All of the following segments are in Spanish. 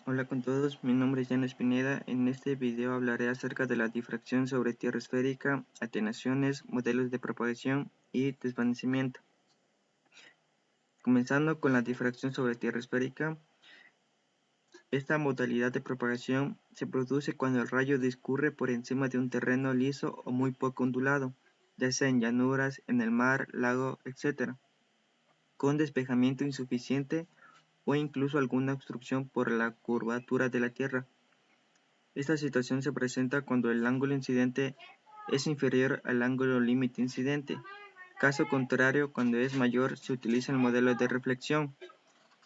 Hola con todos, mi nombre es Janes Pineda. En este video hablaré acerca de la difracción sobre tierra esférica, atenuaciones, modelos de propagación y desvanecimiento. Comenzando con la difracción sobre tierra esférica, esta modalidad de propagación se produce cuando el rayo discurre por encima de un terreno liso o muy poco ondulado, ya sea en llanuras, en el mar, lago, etc., con despejamiento insuficiente o incluso alguna obstrucción por la curvatura de la Tierra. Esta situación se presenta cuando el ángulo incidente es inferior al ángulo límite incidente. Caso contrario, cuando es mayor, se utiliza el modelo de reflexión.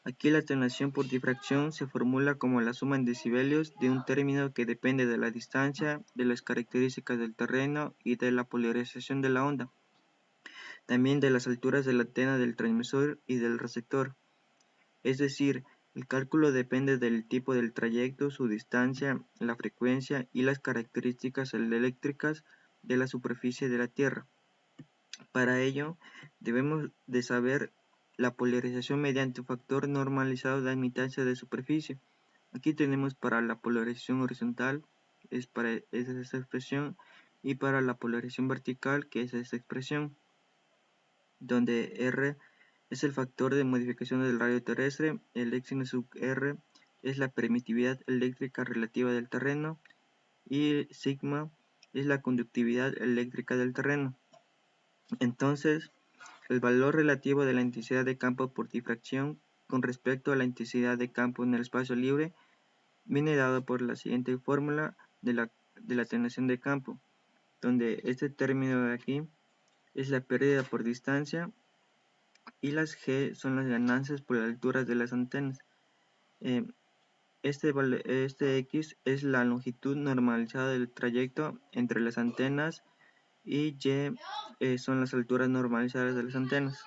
Aquí la atenuación por difracción se formula como la suma en decibelios de un término que depende de la distancia, de las características del terreno y de la polarización de la onda. También de las alturas de la antena del transmisor y del receptor. Es decir, el cálculo depende del tipo del trayecto, su distancia, la frecuencia y las características eléctricas de la superficie de la Tierra. Para ello, debemos de saber la polarización mediante un factor normalizado de admitancia de superficie. Aquí tenemos para la polarización horizontal, es esta expresión, y para la polarización vertical, que es esta expresión, donde R es el factor de modificación del radio terrestre, el X sub R es la permitividad eléctrica relativa del terreno y sigma es la conductividad eléctrica del terreno. Entonces, el valor relativo de la intensidad de campo por difracción con respecto a la intensidad de campo en el espacio libre viene dado por la siguiente fórmula de la atenuación de campo, donde este término de aquí es la pérdida por distancia y las G son las ganancias por las alturas de las antenas. Este X es la longitud normalizada del trayecto entre las antenas y Y son las alturas normalizadas de las antenas.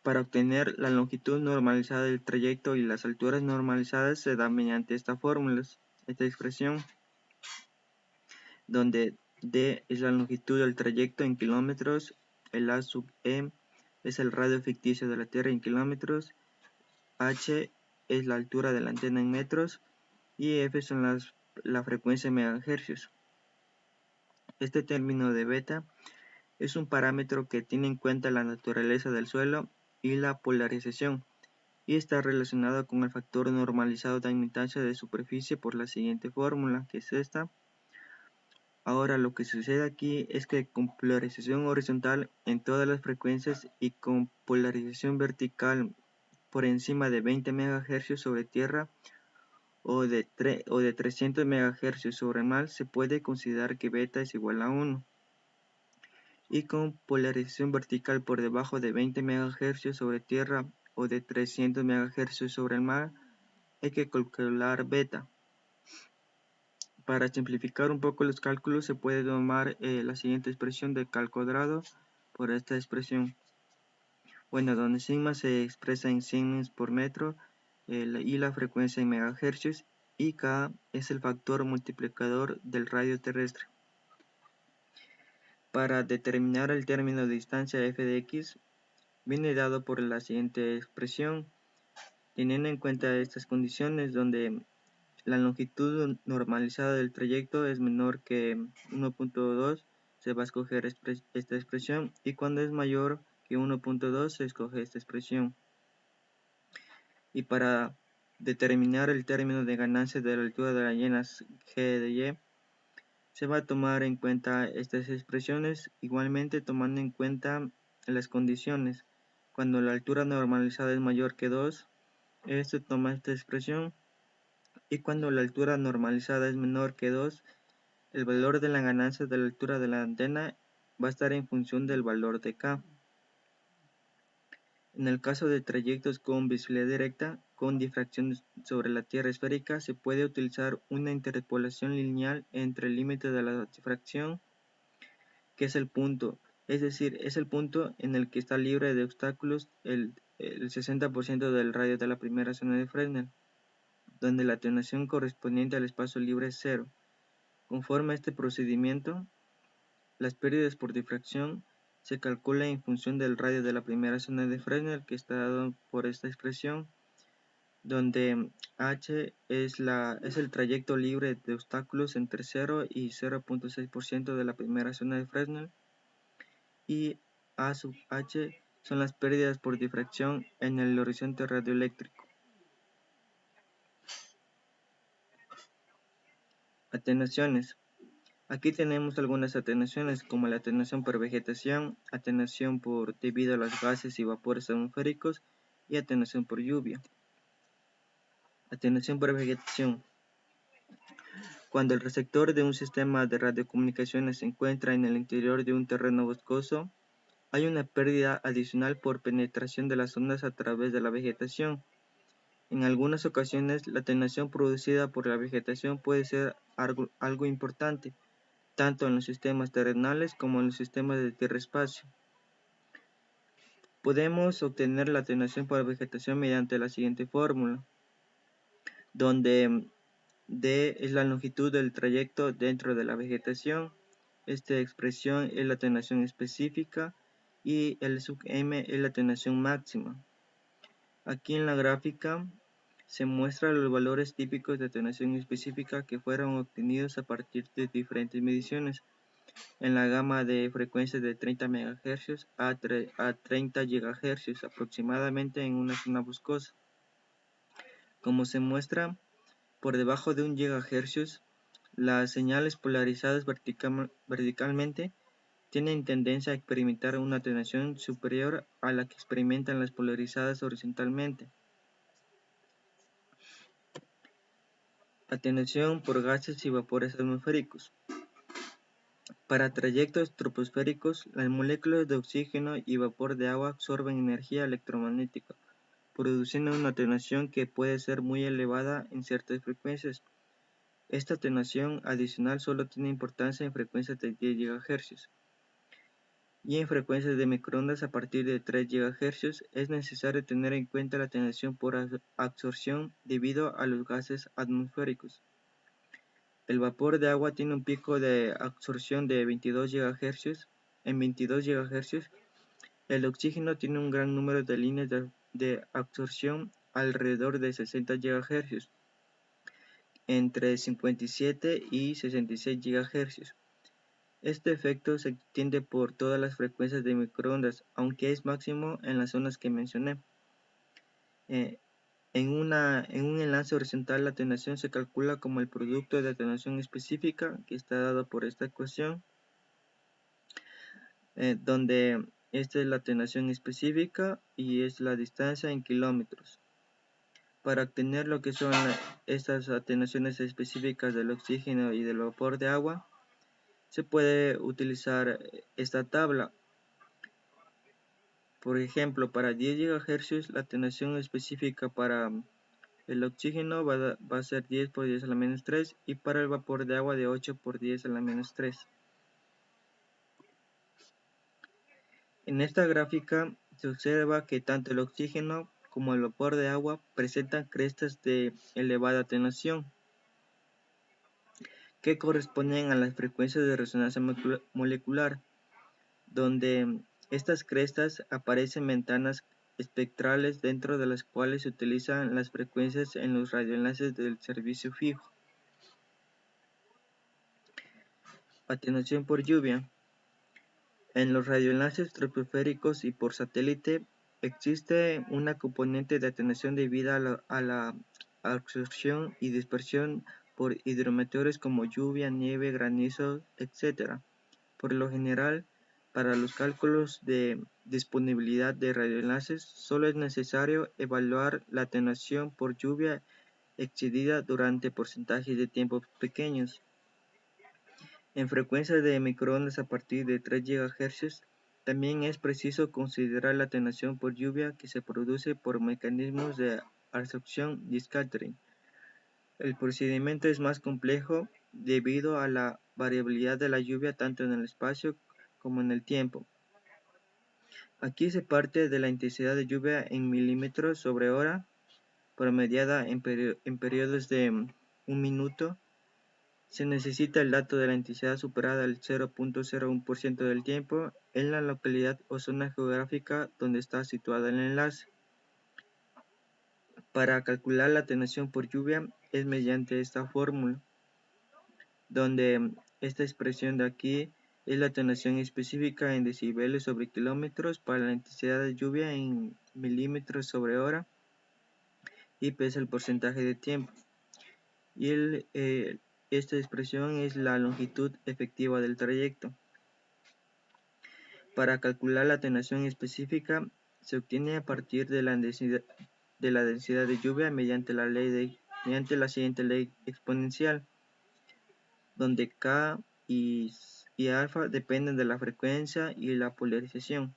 Para obtener la longitud normalizada del trayecto y las alturas normalizadas se da mediante esta fórmula, esta expresión, donde D es la longitud del trayecto en kilómetros, el A sub E es el radio ficticio de la Tierra en kilómetros, H es la altura de la antena en metros y F son la frecuencia en megahercios. Este término de beta es un parámetro que tiene en cuenta la naturaleza del suelo y la polarización y está relacionado con el factor normalizado de admitancia de superficie por la siguiente fórmula, que es esta. Ahora lo que sucede aquí es que con polarización horizontal en todas las frecuencias y con polarización vertical por encima de 20 MHz sobre tierra o de 300 MHz sobre el mar, se puede considerar que beta es igual a 1. Y con polarización vertical por debajo de 20 MHz sobre tierra o de 300 MHz sobre el mar, hay que calcular beta. Para simplificar un poco los cálculos, se puede tomar la siguiente expresión de K cuadrado por esta expresión. Bueno, donde sigma se expresa en siemens por metro y la frecuencia en megahercios, y K es el factor multiplicador del radio terrestre. Para determinar el término de distancia f de x, viene dado por la siguiente expresión, teniendo en cuenta estas condiciones donde la longitud normalizada del trayecto es menor que 1.2, se va a escoger esta expresión, y cuando es mayor que 1.2 se escoge esta expresión. Y para determinar el término de ganancia de la altura de la llena G de Y, se va a tomar en cuenta estas expresiones, igualmente tomando en cuenta las condiciones. Cuando la altura normalizada es mayor que 2, esto toma esta expresión, y cuando la altura normalizada es menor que 2, el valor de la ganancia de la altura de la antena va a estar en función del valor de K. En el caso de trayectos con visibilidad directa, con difracción sobre la Tierra esférica, se puede utilizar una interpolación lineal entre el límite de la difracción, que es el punto, es decir, es el punto en el que está libre de obstáculos el 60% del radio de la primera zona de Fresnel, donde la atenuación correspondiente al espacio libre es 0. Conforme a este procedimiento, las pérdidas por difracción se calculan en función del radio de la primera zona de Fresnel, que está dado por esta expresión, donde h es el trayecto libre de obstáculos entre 0 y 0.6% de la primera zona de Fresnel, y a sub h son las pérdidas por difracción en el horizonte radioeléctrico. Atenuaciones. Aquí tenemos algunas atenuaciones, como la atenuación por vegetación, atenuación debido a los gases y vapores atmosféricos y atenuación por lluvia. Atenuación por vegetación. Cuando el receptor de un sistema de radiocomunicaciones se encuentra en el interior de un terreno boscoso, hay una pérdida adicional por penetración de las ondas a través de la vegetación. En algunas ocasiones, la atenuación producida por la vegetación puede ser algo importante, tanto en los sistemas terrenales como en los sistemas de tierra-espacio. Podemos obtener la atenuación por vegetación mediante la siguiente fórmula, donde d es la longitud del trayecto dentro de la vegetación. Esta expresión es la atenuación específica y el sub m es la atenuación máxima. Aquí en la gráfica se muestran los valores típicos de atenuación específica que fueron obtenidos a partir de diferentes mediciones en la gama de frecuencias de 30 MHz a 30 GHz aproximadamente en una zona boscosa. Como se muestra, por debajo de 1 GHz, las señales polarizadas verticalmente tienen tendencia a experimentar una atenuación superior a la que experimentan las polarizadas horizontalmente. Atenuación por gases y vapores atmosféricos. Para trayectos troposféricos, las moléculas de oxígeno y vapor de agua absorben energía electromagnética, produciendo una atenuación que puede ser muy elevada en ciertas frecuencias. Esta atenuación adicional solo tiene importancia en frecuencias de 10 GHz. Y en frecuencias de microondas a partir de 3 GHz es necesario tener en cuenta la atenuación por absorción debido a los gases atmosféricos. El vapor de agua tiene un pico de absorción de 22 GHz. En 22 GHz, el oxígeno tiene un gran número de líneas de absorción alrededor de 60 GHz, entre 57 y 66 GHz. Este efecto se extiende por todas las frecuencias de microondas, aunque es máximo en las zonas que mencioné. En un enlace horizontal, la atenuación se calcula como el producto de atenuación específica, que está dado por esta ecuación, donde esta es la atenuación específica y es la distancia en kilómetros. Para obtener lo que son estas atenuaciones específicas del oxígeno y del vapor de agua, se puede utilizar esta tabla. Por ejemplo, para 10 GHz, la atenuación específica para el oxígeno va a ser 10 por 10 a la menos 3 y para el vapor de agua de 8 por 10 a la menos 3. En esta gráfica se observa que tanto el oxígeno como el vapor de agua presentan crestas de elevada atenuación, que corresponden a las frecuencias de resonancia molecular, donde estas crestas aparecen ventanas espectrales dentro de las cuales se utilizan las frecuencias en los radioenlaces del servicio fijo. Atenuación por lluvia. En los radioenlaces troposféricos y por satélite existe una componente de atenuación debida a la absorción y dispersión por hidrometeores como lluvia, nieve, granizo, etc. Por lo general, para los cálculos de disponibilidad de radioenlaces, solo es necesario evaluar la atenuación por lluvia excedida durante porcentajes de tiempo pequeños. En frecuencias de microondas a partir de 3 GHz, también es preciso considerar la atenuación por lluvia que se produce por mecanismos de absorción y scattering. El procedimiento es más complejo debido a la variabilidad de la lluvia tanto en el espacio como en el tiempo. Aquí se parte de la intensidad de lluvia en milímetros sobre hora, promediada en periodos de 1 minuto. Se necesita el dato de la intensidad superada al 0.01% del tiempo en la localidad o zona geográfica donde está situado el enlace. Para calcular la atenuación por lluvia es mediante esta fórmula, donde esta expresión de aquí es la atenuación específica en decibelios sobre kilómetros para la intensidad de lluvia en milímetros sobre hora, y P es el porcentaje de tiempo. Y esta expresión es la longitud efectiva del trayecto. Para calcular la atenuación específica se obtiene a partir de la densidad de lluvia mediante la siguiente ley exponencial, donde K y alfa dependen de la frecuencia y la polarización.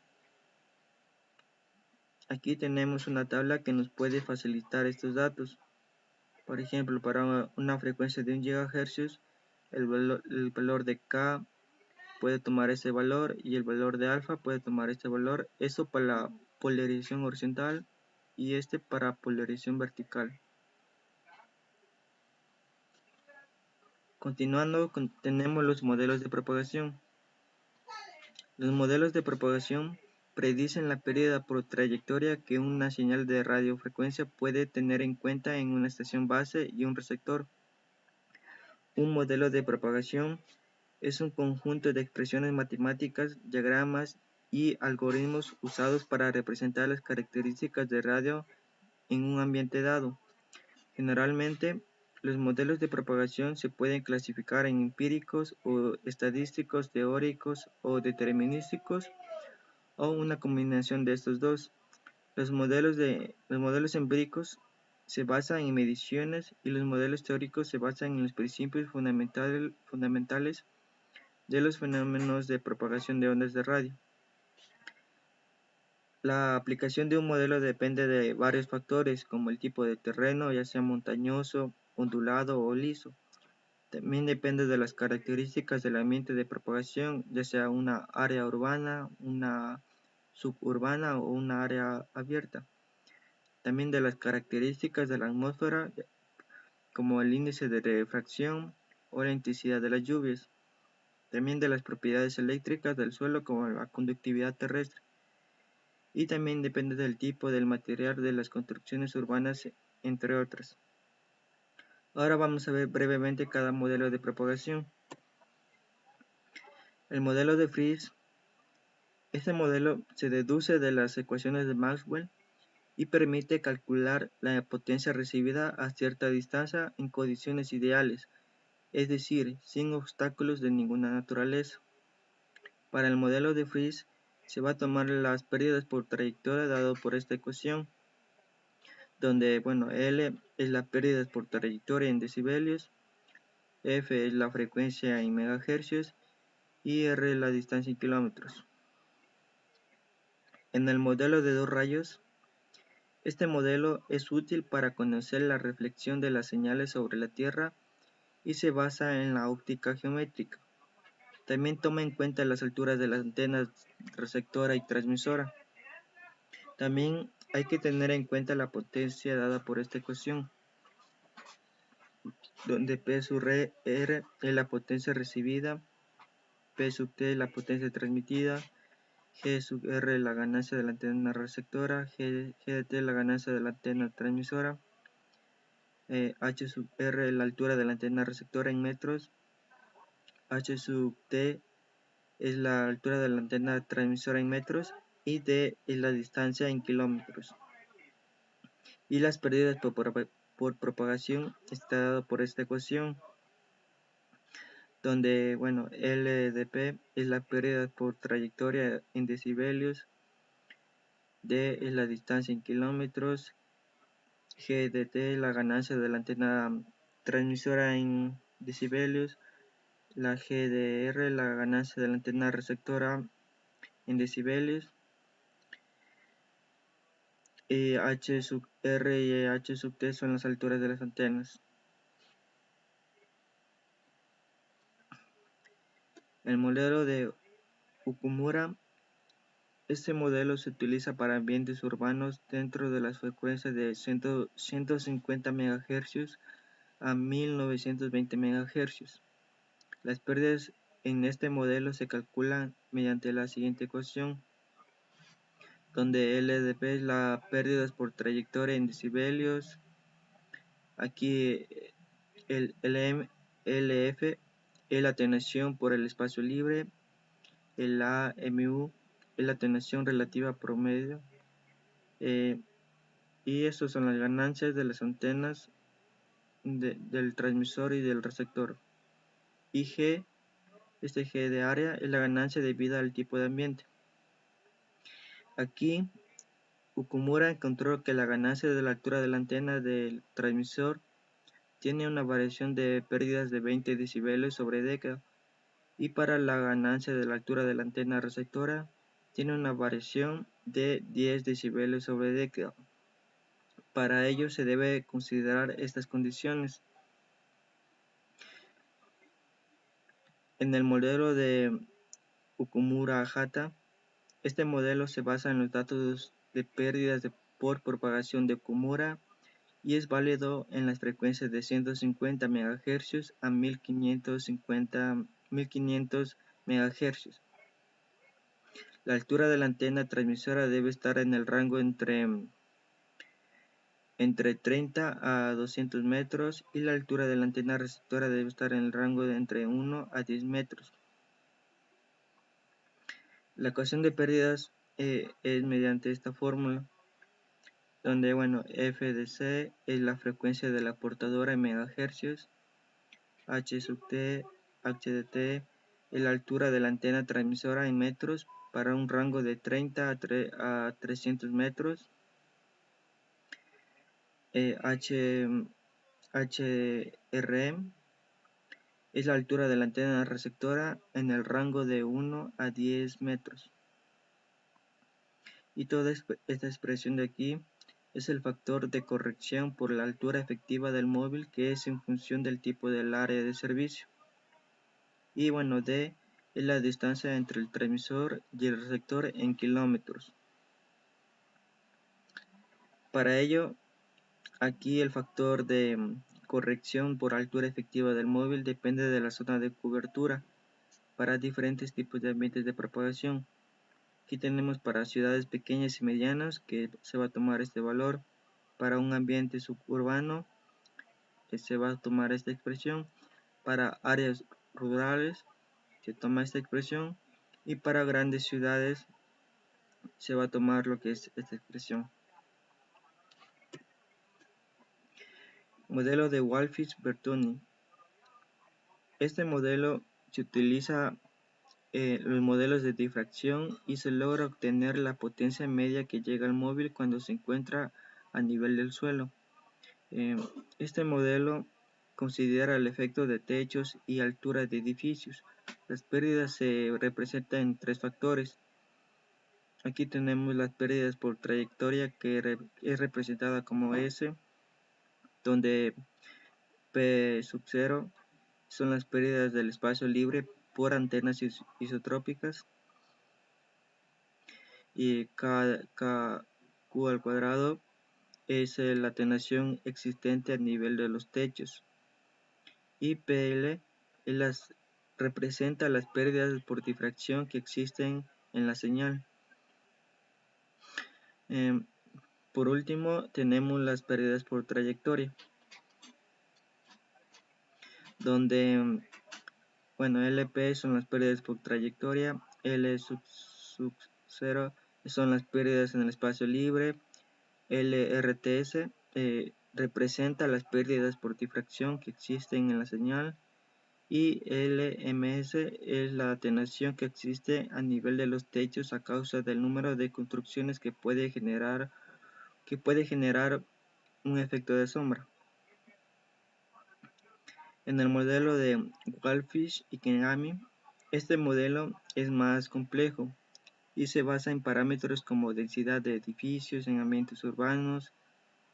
Aquí tenemos una tabla que nos puede facilitar estos datos. Por ejemplo, para una frecuencia de 1 GHz, el valor de K puede tomar ese valor y el valor de alfa puede tomar este valor. Eso para la polarización horizontal y este para polarización vertical. Continuando, tenemos los modelos de propagación. Los modelos de propagación predicen la pérdida por trayectoria que una señal de radiofrecuencia puede tener en cuenta en una estación base y un receptor. Un modelo de propagación es un conjunto de expresiones matemáticas, diagramas y algoritmos usados para representar las características de radio en un ambiente dado. Generalmente, los modelos de propagación se pueden clasificar en empíricos o estadísticos, teóricos o determinísticos, o una combinación de estos dos. Los modelos empíricos se basan en mediciones y los modelos teóricos se basan en los principios fundamentales de los fenómenos de propagación de ondas de radio. La aplicación de un modelo depende de varios factores, como el tipo de terreno, ya sea montañoso, ondulado o liso. También depende de las características del ambiente de propagación, ya sea una área urbana, una suburbana o una área abierta. También de las características de la atmósfera, como el índice de refracción o la intensidad de las lluvias. También de las propiedades eléctricas del suelo, como la conductividad terrestre. Y también depende del tipo del material de las construcciones urbanas, entre otras. Ahora vamos a ver brevemente cada modelo de propagación. El modelo de Friis. Este modelo se deduce de las ecuaciones de Maxwell y permite calcular la potencia recibida a cierta distancia en condiciones ideales, es decir, sin obstáculos de ninguna naturaleza. Para el modelo de Friis se va a tomar las pérdidas por trayectoria dado por esta ecuación, donde L es la pérdida por trayectoria en decibelios, F es la frecuencia en megahercios y R es la distancia en kilómetros. En el modelo de dos rayos, este modelo es útil para conocer la reflexión de las señales sobre la Tierra y se basa en la óptica geométrica. También toma en cuenta las alturas de las antenas receptora y transmisora. También hay que tener en cuenta la potencia dada por esta ecuación, donde P sub R es la potencia recibida, P sub T es la potencia transmitida, G sub R es la ganancia de la antena receptora, G de T es la ganancia de la antena transmisora, H sub R es la altura de la antena receptora en metros, H sub T es la altura de la antena transmisora en metros y D es la distancia en kilómetros. Y las pérdidas por propagación está dado por esta ecuación, donde L de P es la pérdida por trayectoria en decibelios, D es la distancia en kilómetros, G de T es la ganancia de la antena transmisora en decibelios, la G de R es la ganancia de la antena receptora en decibelios, y H sub R y H sub T son las alturas de las antenas. El modelo de Okumura. Este modelo se utiliza para ambientes urbanos dentro de las frecuencias de 150 MHz a 1920 MHz. Las pérdidas en este modelo se calculan mediante la siguiente ecuación, donde LDP es la pérdidas por trayectoria en decibelios. Aquí el LF es la atenuación por el espacio libre. El AMU es la atenuación relativa promedio. Y estas son las ganancias de las antenas del transmisor y del receptor. Y G, este G de área, es la ganancia debida al tipo de ambiente. Aquí Okumura encontró que la ganancia de la altura de la antena del transmisor tiene una variación de pérdidas de 20 decibelios sobre década, y para la ganancia de la altura de la antena receptora tiene una variación de 10 decibelios sobre década. Para ello se debe considerar estas condiciones. En el modelo de Okumura-Hata, este modelo se basa en los datos de pérdidas por propagación de Okumura y es válido en las frecuencias de 150 MHz a 1500 MHz. La altura de la antena transmisora debe estar en el rango entre 30 a 200 metros y la altura de la antena receptora debe estar en el rango de entre 1 a 10 metros. La ecuación de pérdidas es mediante esta fórmula, donde F de C es la frecuencia de la portadora en megahercios, H sub T, H de T es la altura de la antena transmisora en metros para un rango de 30 a 300 metros, HRM es la altura de la antena receptora en el rango de 1 a 10 metros. Y toda esta expresión de aquí es el factor de corrección por la altura efectiva del móvil, que es en función del tipo del área de servicio. Y D es la distancia entre el transmisor y el receptor en kilómetros. Para ello, aquí el factor de corrección por altura efectiva del móvil depende de la zona de cobertura para diferentes tipos de ambientes de propagación. Aquí tenemos para ciudades pequeñas y medianas que se va a tomar este valor. Para un ambiente suburbano se va a tomar esta expresión. Para áreas rurales se toma esta expresión. Y para grandes ciudades se va a tomar lo que es esta expresión. Modelo de Walfish-Bertoni. Este modelo se utiliza los modelos de difracción y se logra obtener la potencia media que llega al móvil cuando se encuentra a nivel del suelo. Este modelo considera el efecto de techos y altura de edificios. Las pérdidas se representan en tres factores. Aquí tenemos las pérdidas por trayectoria, que es representada como S, donde P sub 0 son las pérdidas del espacio libre por antenas isotrópicas, y Q al cuadrado es la atenuación existente a nivel de los techos, y PL representa las pérdidas por difracción que existen en la señal. Por último tenemos las pérdidas por trayectoria, donde LP son las pérdidas por trayectoria, L sub 0 son las pérdidas en el espacio libre, LRTS representa las pérdidas por difracción que existen en la señal, y LMS es la atenuación que existe a nivel de los techos a causa del número de construcciones que puede generar un efecto de sombra. En el modelo de Walfish y Kenami, este modelo es más complejo y se basa en parámetros como densidad de edificios en ambientes urbanos,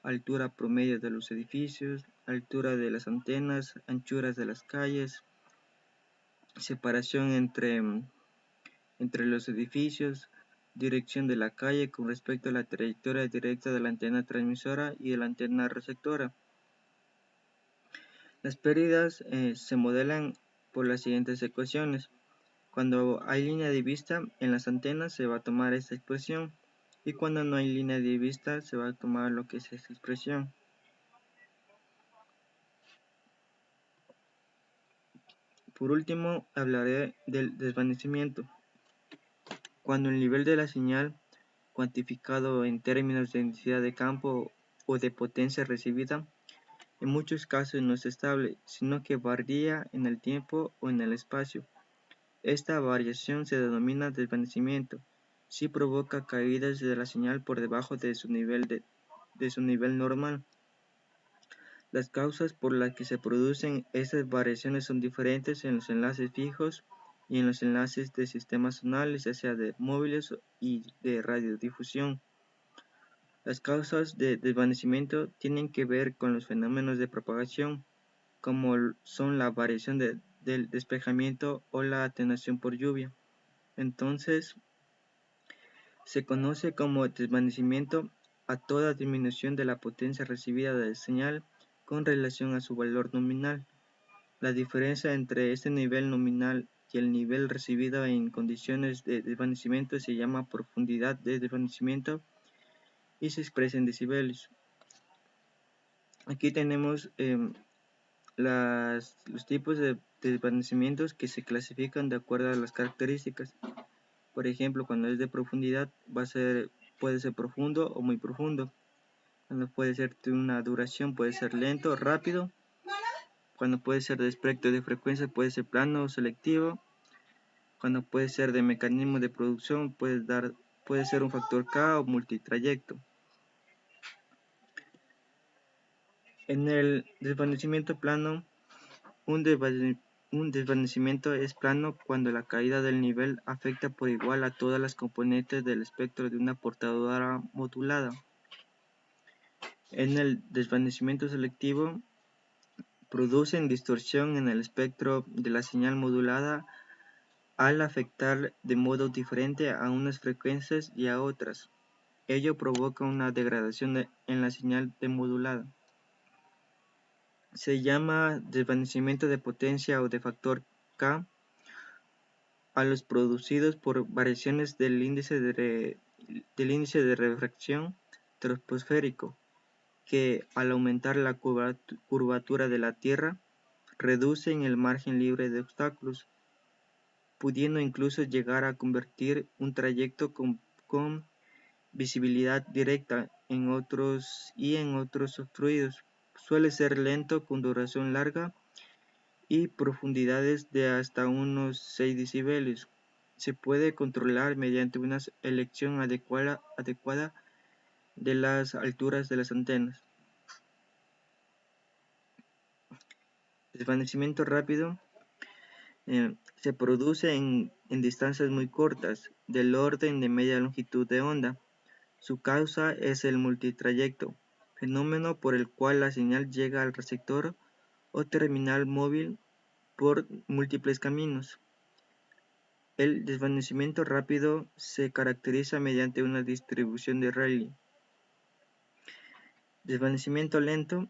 altura promedio de los edificios, altura de las antenas, anchuras de las calles, separación entre los edificios, dirección de la calle con respecto a la trayectoria directa de la antena transmisora y de la antena receptora. Las pérdidas se modelan por las siguientes ecuaciones. Cuando hay línea de vista en las antenas se va a tomar esta expresión, y cuando no hay línea de vista se va a tomar lo que es esta expresión. Por último, hablaré del desvanecimiento. Cuando el nivel de la señal, cuantificado en términos de densidad de campo o de potencia recibida, en muchos casos no es estable, sino que varía en el tiempo o en el espacio. Esta variación se denomina desvanecimiento. Si provoca caídas de la señal por debajo de su nivel normal. Las causas por las que se producen estas variaciones son diferentes en los enlaces fijos y en los enlaces de sistemas zonales, ya sea de móviles y de radiodifusión. Las causas de desvanecimiento tienen que ver con los fenómenos de propagación, como son la variación del despejamiento o la atenuación por lluvia. Entonces, se conoce como desvanecimiento a toda disminución de la potencia recibida de la señal con relación a su valor nominal. La diferencia entre este nivel nominal y el nivel recibido en condiciones de desvanecimiento se llama profundidad de desvanecimiento y se expresa en decibelios. Aquí tenemos los tipos de desvanecimientos que se clasifican de acuerdo a las características. Por ejemplo, cuando es de profundidad puede ser profundo o muy profundo. Cuando puede ser de una duración puede ser lento, rápido. Cuando puede ser de espectro de frecuencia puede ser plano o selectivo. Cuando puede ser de mecanismo de producción puede ser un factor K o multitrayecto. En el desvanecimiento plano, un desvanecimiento es plano cuando la caída del nivel afecta por igual a todas las componentes del espectro de una portadora modulada. En el desvanecimiento selectivo, producen distorsión en el espectro de la señal modulada al afectar de modo diferente a unas frecuencias y a otras. Ello provoca una degradación en la señal demodulada. Se llama desvanecimiento de potencia o de factor K a los producidos por variaciones del índice de refracción troposférico, que al aumentar la curvatura de la Tierra, reducen el margen libre de obstáculos, pudiendo incluso llegar a convertir un trayecto con visibilidad directa en otros obstruidos. Suele ser lento con duración larga y profundidades de hasta unos 6 decibelios. Se puede controlar mediante una elección adecuada de las alturas de las antenas. Desvanecimiento rápido se produce en distancias muy cortas, del orden de media longitud de onda. Su causa es el multitrayecto, fenómeno por el cual la señal llega al receptor o terminal móvil por múltiples caminos. El desvanecimiento rápido se caracteriza mediante una distribución de Rayleigh. Desvanecimiento lento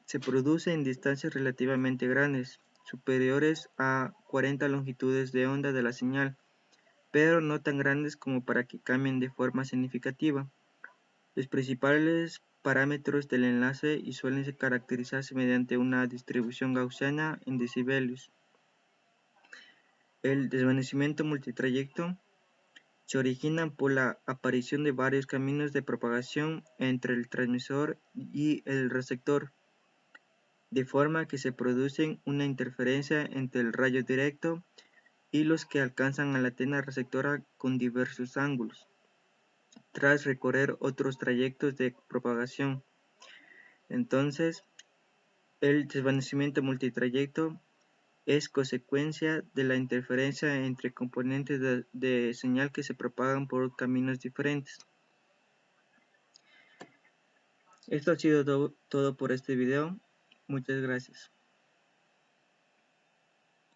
se produce en distancias relativamente grandes, superiores a 40 longitudes de onda de la señal, pero no tan grandes como para que cambien de forma significativa. Los principales parámetros del enlace y suelen caracterizarse mediante una distribución gaussiana en decibelios. El desvanecimiento multitrayecto se origina por la aparición de varios caminos de propagación entre el transmisor y el receptor, de forma que se produce una interferencia entre el rayo directo y los que alcanzan a la antena receptora con diversos ángulos, tras recorrer otros trayectos de propagación. Entonces, el desvanecimiento multitrayecto es consecuencia de la interferencia entre componentes de señal que se propagan por caminos diferentes. Esto ha sido todo por este video. Muchas gracias.